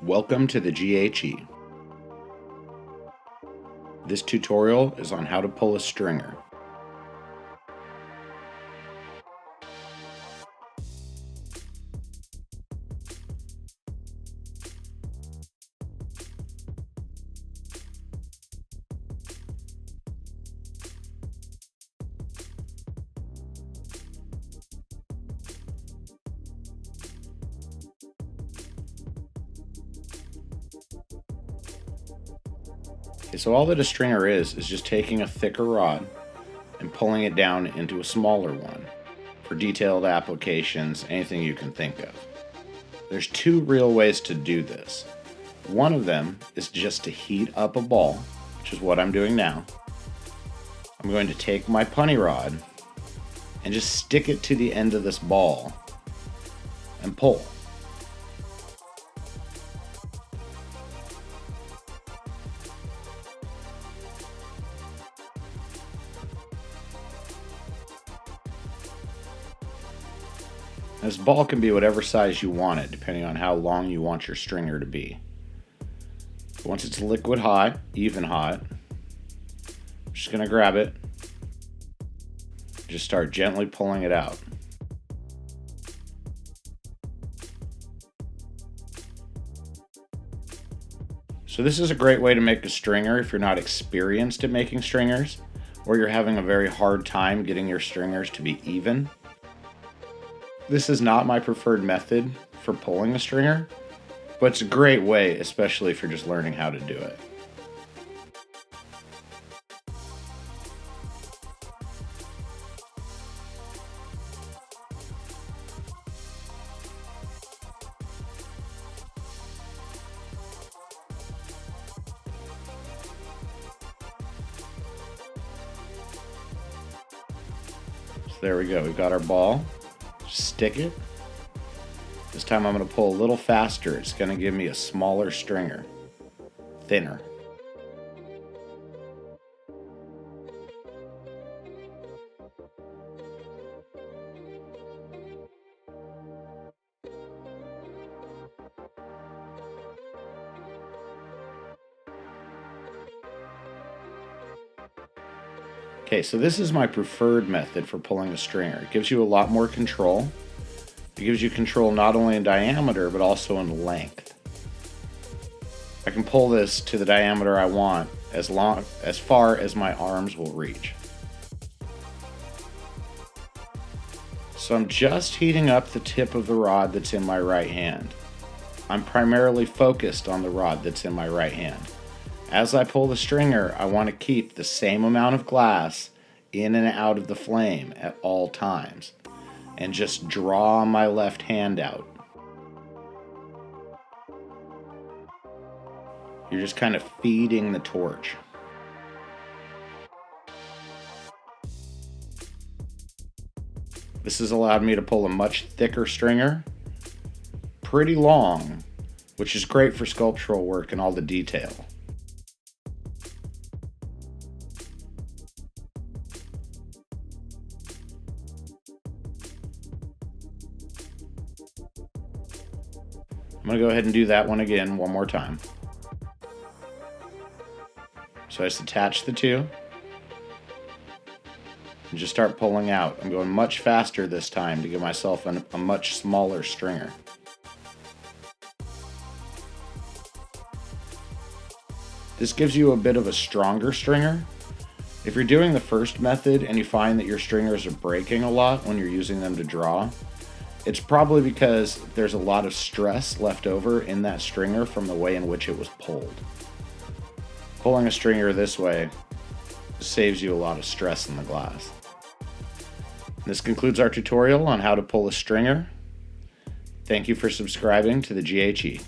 Welcome to the GHE. This tutorial is on how to pull a stringer. Okay, so all that a stringer is just taking a thicker rod and pulling it down into a smaller one for detailed applications, anything you can think of. There's two real ways to do this. One of them is just to heat up a ball, which is what I'm doing now. I'm going to take my punny rod and just stick it to the end of this ball and pull. This ball can be whatever size you want it, depending on how long you want your stringer to be. Once it's liquid hot, even hot, I'm just going to grab it, just start gently pulling it out. So this is a great way to make a stringer if you're not experienced at making stringers, or you're having a very hard time getting your stringers to be even. This is not my preferred method for pulling a stringer, but it's a great way, especially if you're just learning how to do it. So there we go, we've got our ball. Stick it. This time I'm going to pull a little faster. It's going to give me a smaller stringer, thinner. Okay, so this is my preferred method for pulling a stringer. It gives you a lot more control. It gives you control not only in diameter, but also in length. I can pull this to the diameter I want as far as my arms will reach. So I'm just heating up the tip of the rod that's in my right hand. I'm primarily focused on the rod that's in my right hand. As I pull the stringer, I want to keep the same amount of glass in and out of the flame at all times, and just draw my left hand out. You're just kind of feeding the torch. This has allowed me to pull a much thicker stringer, pretty long, which is great for sculptural work and all the detail. I'm going to go ahead and do that one again one more time. So I just attach the two and just start pulling out. I'm going much faster this time to give myself a much smaller stringer. This gives you a bit of a stronger stringer. If you're doing the first method and you find that your stringers are breaking a lot when you're using them to draw, it's probably because there's a lot of stress left over in that stringer from the way in which it was pulled. Pulling a stringer this way saves you a lot of stress in the glass. This concludes our tutorial on how to pull a stringer. Thank you for subscribing to the GHE.